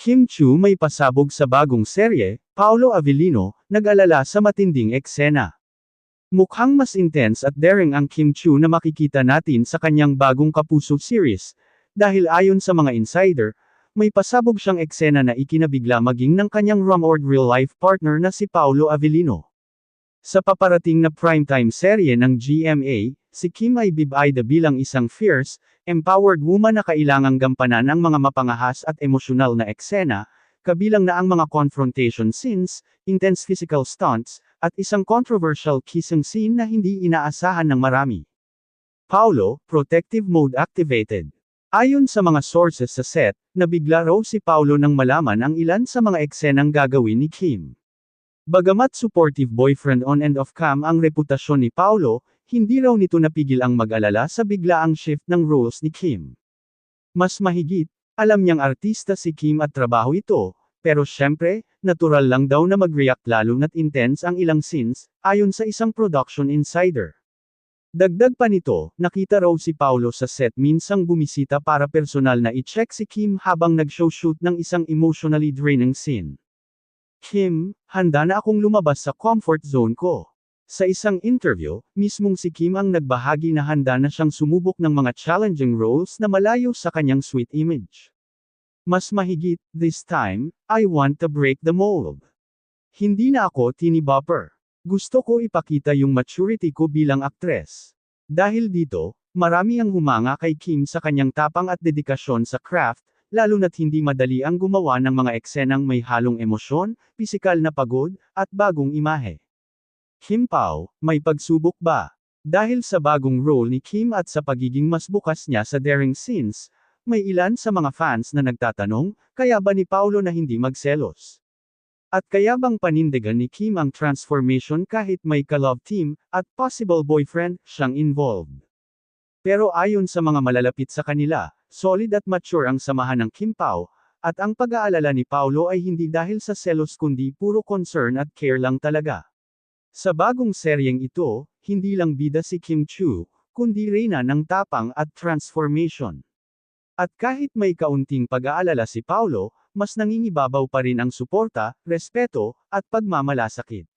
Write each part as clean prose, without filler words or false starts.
Kim Chu may pasabog sa bagong serye, Paolo Avellino, nag-alala sa matinding eksena. Mukhang mas intense at daring ang Kim Chu na makikita natin sa kanyang bagong Kapuso series, dahil ayon sa mga insider, may pasabog siyang eksena na ikinabigla maging ng kanyang rumored real-life partner na si Paolo Avellino. Sa paparating na primetime serye ng GMA, si Kim ay bibida bilang isang fierce, empowered woman na kailangang gampanan ang mga mapangahas at emosyonal na eksena, kabilang na ang mga confrontation scenes, intense physical stunts, at isang controversial kissing scene na hindi inaasahan ng marami. Paolo, protective mode activated. Ayon sa mga sources sa set, nabigla raw si Paolo nang malaman ang ilan sa mga eksenang gagawin ni Kim. Bagamat supportive boyfriend on and off cam ang reputasyon ni Paolo, hindi raw nito napigil ang mag-alala sa biglaang shift ng roles ni Kim. Mas mahigit, alam niyang artista si Kim at trabaho ito, pero syempre, natural lang daw na mag-react lalo na't intense ang ilang scenes, ayon sa isang production insider. Dagdag pa nito, nakita raw si Paolo sa set minsang bumisita para personal na i-check si Kim habang nag-shoot ng isang emotionally draining scene. Kim, handa na akong lumabas sa comfort zone ko. Sa isang interview, mismong si Kim ang nagbahagi na handa na siyang sumubok ng mga challenging roles na malayo sa kanyang sweet image. Mas mahigit, this time, I want to break the mold. Hindi na ako teeny bopper. Gusto ko ipakita yung maturity ko bilang aktres. Dahil dito, marami ang humanga kay Kim sa kanyang tapang at dedikasyon sa craft, lalo na't hindi madali ang gumawa ng mga eksenang may halong emosyon, pisikal na pagod, at bagong imahe. Kim Pao, may pagsubok ba? Dahil sa bagong role ni Kim at sa pagiging mas bukas niya sa daring scenes, may ilan sa mga fans na nagtatanong, kaya ba ni Paolo na hindi magselos? At kaya bang panindigan ni Kim ang transformation kahit may ka-love team, at possible boyfriend, siyang involved? Pero ayon sa mga malalapit sa kanila, solid at mature ang samahan ng Kim Pao, at ang pag-aalala ni Paolo ay hindi dahil sa selos kundi puro concern at care lang talaga. Sa bagong seryeng ito, hindi lang bida si Kim Chu, kundi reyna ng tapang at transformation. At kahit may kaunting pag-aalala si Paolo, mas nangingibabaw pa rin ang suporta, respeto, at pagmamalasakit.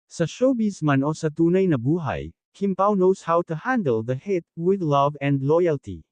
Sa showbiz man o sa tunay na buhay, Kim Pao knows how to handle the hate with love and loyalty.